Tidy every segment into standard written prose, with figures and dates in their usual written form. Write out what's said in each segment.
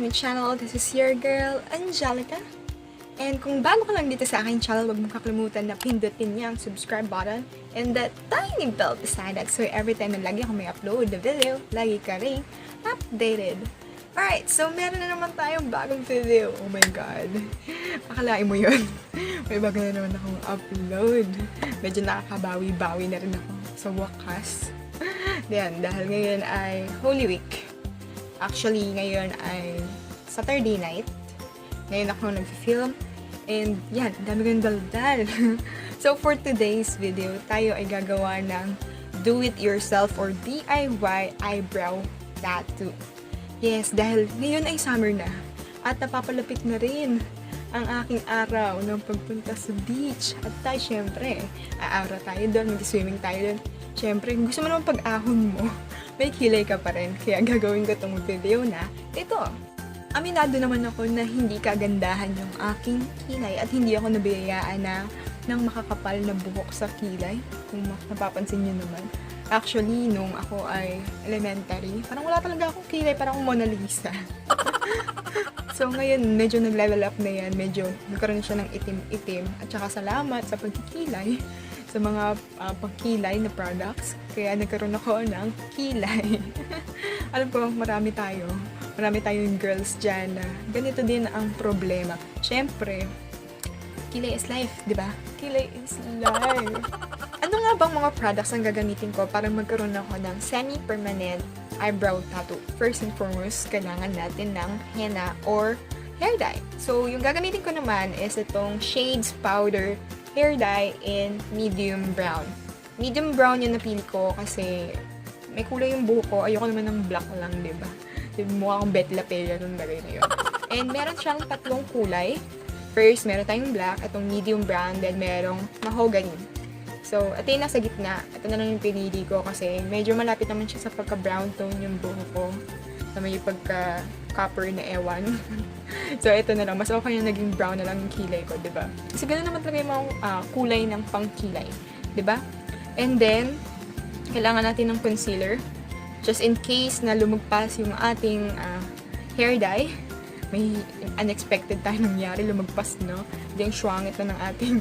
to my channel. This is your girl, Angelica. And kung bago ka lang dito sa aking channel, huwag mong kakalimutan na pindutin niya ang subscribe button and that tiny bell beside that so every time na lagi ako may upload na video, lagi ka rin updated. Alright, so meron na naman tayong bagong video. Oh my god. Akalain mo yun. May bago na naman akong upload. Medyo nakakabawi-bawi na rin ako sa wakas. Yan, dahil ngayon ay Holy Week. Actually, ngayon ay Saturday night. Ngayon ako nag-film. And yan, dami kong daldal. So for today's video, tayo ay gagawa ng do-it-yourself or DIY eyebrow tattoo. Yes, dahil ngayon ay summer na. At napapalapit na rin ang aking araw ng pagpunta sa beach. At tayo, syempre, aaraw tayo doon, mag-swimming tayo doon. Syempre, gusto mo naman pag-ahon mo, may kilay ka pa rin. Kaya gagawin ko itong video na ito. Aminado naman ako na hindi kagandahan yung aking kilay at hindi ako nabiyayaan na ng makakapal na buhok sa kilay. Kung napapansin nyo naman. Actually, nung ako ay elementary, parang wala talaga akong kilay, parang Mona Lisa. So ngayon, medyo nag-level up na yan. Medyo nagkaroon siya ng itim-itim. At saka salamat sa pagkikilay sa mga pangkilay na products. Kaya nagkaroon ako ng kilay. Alam ko, marami tayong girls dyan na ganito din ang problema. Siyempre, kilay is life, di ba? Kilay is life. Ano nga bang mga products ang gagamitin ko para magkaroon ako ng semi-permanent eyebrow tattoo? First and foremost, kailangan natin ng henna or hair dye. So, yung gagamitin ko naman is itong Shades Powder hair dye in medium brown. Medium brown yung napili ko kasi may kulay yung buhok ko. Ayoko naman ng black lang, di ba? Mukha akong Betty Lapella nung lagay na yun. And meron siyang tatlong kulay. First, meron tayong black, itong medium brown, then merong mahogany. So, ito yung nasa gitna. Ito na lang yung pinili ko kasi medyo malapit naman siya sa pagka-brown tone yung buhok ko. Sa may pagka-copper na ewan. So, ito na lang. Mas okay yung naging brown na lang yung kilay ko, diba? Kasi ganoon naman talaga yung mga kulay ng pangkilay. Diba? And then, kailangan natin ng concealer. Just in case na lumagpas yung ating hair dye. May unexpected tayo nangyari, lumagpas, no? Then, syuangit na ng ating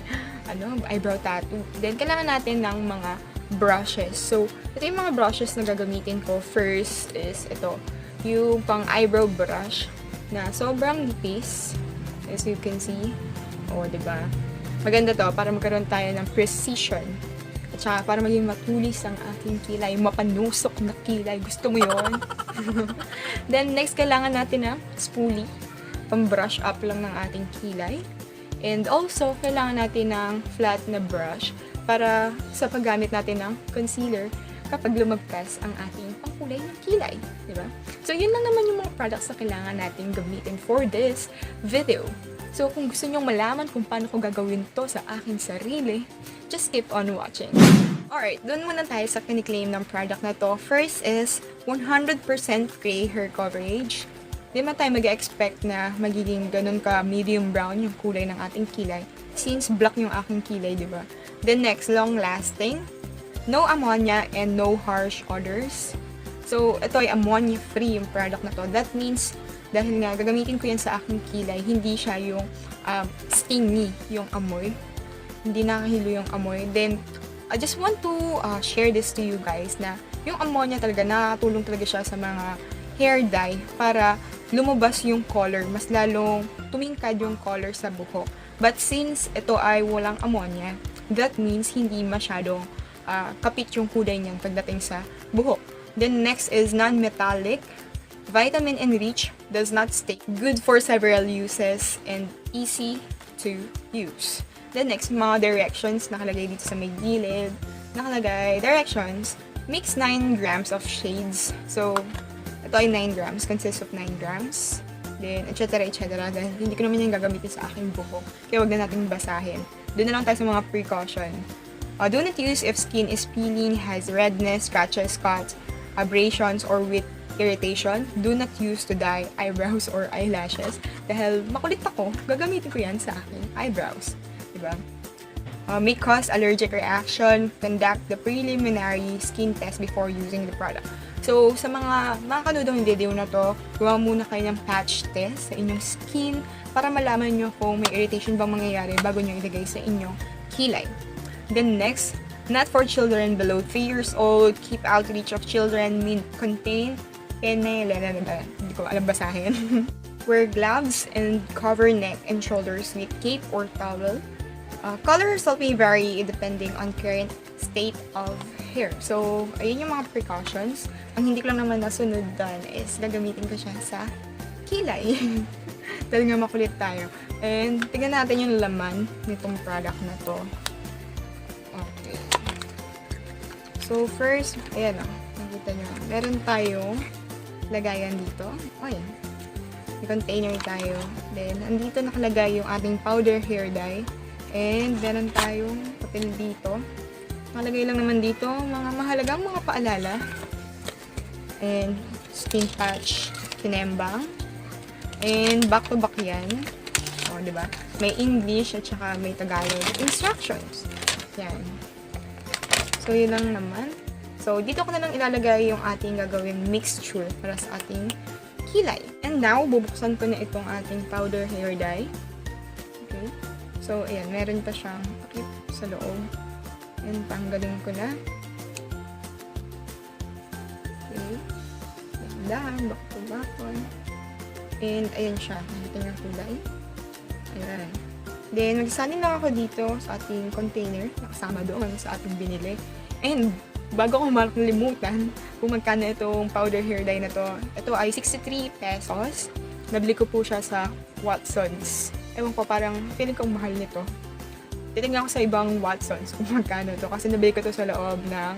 eyebrow tattoo. Then, kailangan natin ng mga brushes. So, ito yung mga brushes na gagamitin ko. First is ito. Yung pang eyebrow brush na sobrang nipis. As you can see. O, diba? Maganda to para magkaroon tayo ng precision. At saka para maging matulis ang aking kilay. Mapanusok na kilay. Gusto mo yon? Then, next, kailangan natin ng spoolie. Pang-brush up lang ng ating kilay. And also, kailangan natin ng flat na brush para sa paggamit natin ng concealer kapag lumagpas ang ating pangkulay ng kilay. Diba? So, yun lang naman yung mga products na kailangan natin gamitin for this video. So, kung gusto nyong malaman kung paano ko gagawin to sa aking sarili, just keep on watching. Alright, doon muna tayo sa kiniklaim ng product na to. First is 100% gray hair coverage. Di man tayo mag-expect na magiging ganun ka medium brown yung kulay ng ating kilay since black yung aking kilay, di ba? Then next, long-lasting. No ammonia and no harsh odors. So, ito ay ammonia-free yung product na to. That means, dahil nga gagamitin ko yan sa aking kilay, hindi siya yung stingy yung amoy. Hindi nakahilo yung amoy. Then, I just want to share this to you guys na yung ammonia talaga, nakatulong talaga siya sa mga hair dye para lumabas yung color, mas lalong tumingkad yung color sa buhok. But since ito ay walang ammonia, that means hindi masyadong kapit yung kulay niyan pagdating sa buhok. Then next is non-metallic, vitamin enriched, does not stick, good for several uses, and easy to use. Then next, mga directions, nakalagay dito sa may gilid, nakalagay directions, mix 9 grams of shades. So, ito ay 9 grams, consists of 9 grams. Then, etc. Dahil hindi ko naman yung gagamitin sa aking buhok. Kaya wag na natin basahin. Doon na lang tayo sa mga precaution. Do not use if skin is peeling, has redness, scratches, cuts, abrasions, or with irritation. Do not use to dye eyebrows or eyelashes. Dahil makulit ako, gagamitin ko yan sa aking eyebrows. Diba? May cause allergic reaction. Conduct the preliminary skin test before using the product. So, sa mga makakanood ng video na to, gawa muna kayo ng patch test sa inyong skin para malaman nyo kung may irritation bang mangyayari bago nyo ilagay sa inyong kilay. Then next, not for children below 3 years old, keep out reach of children, contain, hindi ko alam basahin. Wear gloves and cover neck and shoulders with cape or towel. Color result may vary depending on current state of hair. So, ayun yung mga precautions. Ang hindi ko lang naman nasunod doon is gagamitin ko siya sa kilay. Dahil nga makulit tayo. And, tingnan natin yung laman nitong product na to. Okay. So, first, ayan o. Nakita nyo. Meron tayong lagayan dito. O, ayan. May container tayo. Then, andito nakalagay yung ating powder hair dye. And, meron tayong papel dito. Nakalagay lang naman dito mga mahalagang mga paalala. And, skin patch, kinembang. And, back-to-back yan. O, diba? May English at saka may Tagalog instructions. Yan. So, yun lang naman. So, dito ko na lang ilalagay yung ating gagawing mixture para sa ating kilay. And now, bubuksan ko na itong ating powder hair dye. Okay. So, ayan. Meron pa siyang takip sa loob. And tanggalin ko na. Okay. Dahan, back to back. And, ayan siya. Nakita niyo ang kulay. Ayan. Then, magsasalin lang ako dito sa ating container. Nakasama doon sa ating binili. And, bago ko makalimutan kung magkano itong powder hair dye na to. Ito ay 63 pesos. Nabili ko po siya sa Watsons. Ewan ko, parang feeling kong mahal nito. Titignan ko sa ibang Watsons kung magkano to. Kasi nabili ko to sa loob ng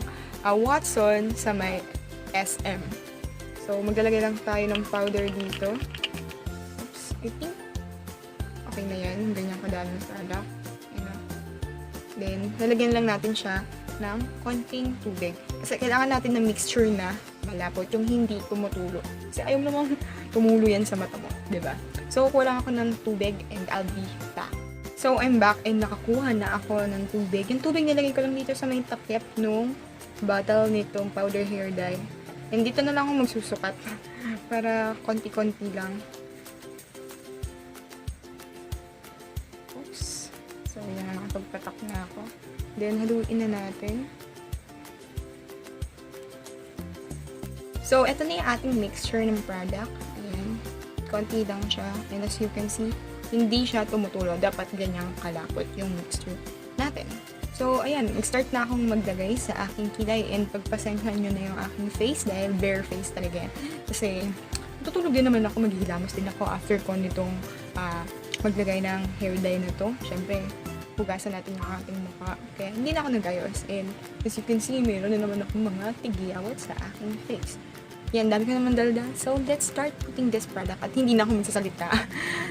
Watson sa may SM. So, maglalagay lang tayo ng powder dito. Oops, I think okay na yan. Ganyan kadaming product. Then, lalagyan lang natin siya ng konting tubig. Kasi kailangan natin ng mixture na malapot, yung hindi tumutulo. Kasi ayaw naman tumulo yan sa mata mo, diba? So, kulang ako ng tubig and I'll be back. So, I'm back and nakakuha na ako ng tubig. Yung tubig nilagay ko lang dito sa may takip nung bottle nitong powder hair dye. And dito na lang ako magsusukat para konti-konti lang. Oops. So, yan, nakapagpatak na ako. Then, haluin na natin. So, ito na yung ating mixture ng product. Ayan. Konti lang siya. And as you can see, hindi siya tumutulo. Dapat ganyang kalapot yung mixture natin. So, ayan. Mag-start na akong maglagay sa aking kilay. And pagpasensyahan nyo na yung aking face dahil bare face talaga yan. Kasi, tutulog din naman ako. Maghihilamos din ako after ko nitong maglagay ng hair dye na to. Siyempre, hugasan natin yung ating mukha. Kaya hindi na ako nagayos. And as you can see, meron na naman akong mga tigiyawat sa aking face. Yan, dami ko naman dalda. So, let's start putting this product. At hindi na ako magsasalita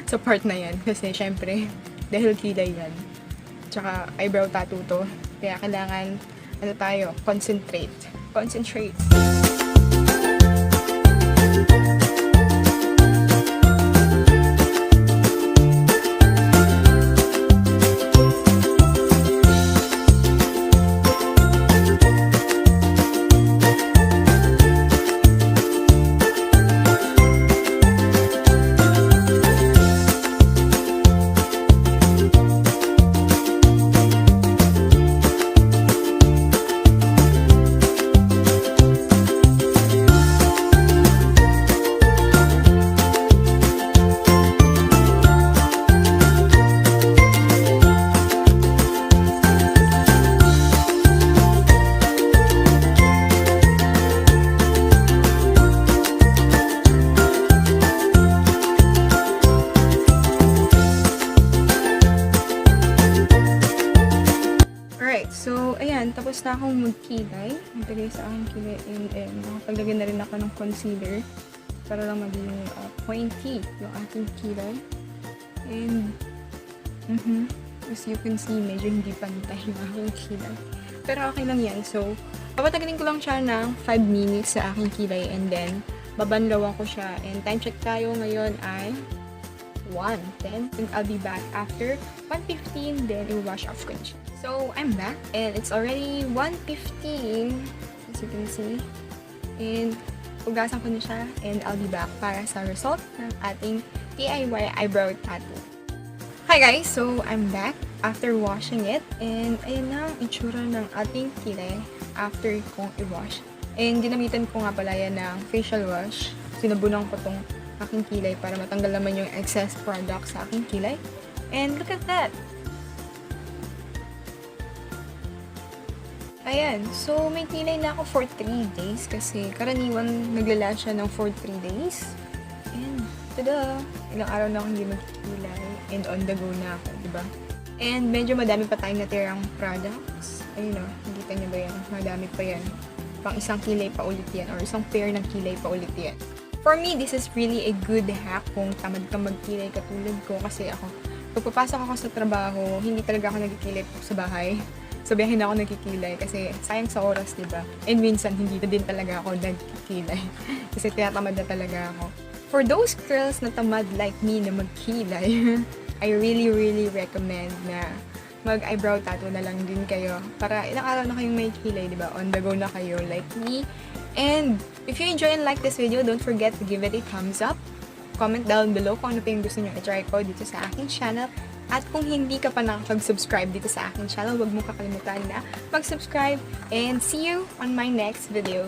sa part na yan. Kasi syempre, dahil kilay yan. Tsaka eyebrow tattoo to. Kaya kailangan, concentrate. Concentrate. Tapos na akong magkilay. Naglagay sa aking kilay and nakapaglagay na rin ako ng concealer para lang maging pointy yung aking kilay. And as you can see, medyo hindi pantay yung aking kilay. Pero okay lang yan. So, papatagalin ko lang siya ng 5 minutes sa aking kilay and then babanlawan ko siya. And time check tayo ngayon ay 1:10. And I'll be back after 1:15. Then I'll wash off ko na siya. So, I'm back and it's already 1:15 as you can see. And Hugasan ko na siya and I'll be back para sa result ng ating DIY eyebrow tattoo. Hi guys! So, I'm back after washing it and ayan na ang itsura ng ating kilay after kong i-wash. And ginamitan ko nga pala yan ng facial wash. Sinabunan ko tong aking kilay para matanggal naman yung excess product sa aking kilay. And look at that! Ayan, so may kilay na ako for 3 days kasi karaniwan naglala siya ng for 3 days. And, tada! Ilang araw na akong hindi magkilay and on the go na ako, diba? And medyo madami pa tayong natirang products. Ayun o, nakita niyo ba yan? Madami pa yan. Pang isang kilay pa ulit yan or isang pair ng kilay pa ulit yan. For me, this is really a good hack kung tamad ka magkilay katulad ko kasi ako, pag papasok ako sa trabaho, hindi talaga ako nagkikilay sa bahay. Sa biyahe na ako nagkikilay kasi sayang sa oras, diba? And minsan, hindi na din talaga ako nagkikilay kasi tinatamad na talaga ako. For those girls na tamad like me na magkilay, I really recommend na mag-eyebrow tattoo na lang din kayo para ilang araw na kayong may kilay, diba? On the go na kayo like me. And if you enjoy and like this video, don't forget to give it a thumbs up. Comment down below kung ano pa yung gusto nyo i-try ko dito sa aking channel. At kung hindi ka pa nakapag-subscribe dito sa aking channel, huwag mo kakalimutan na mag-subscribe. And see you on my next video.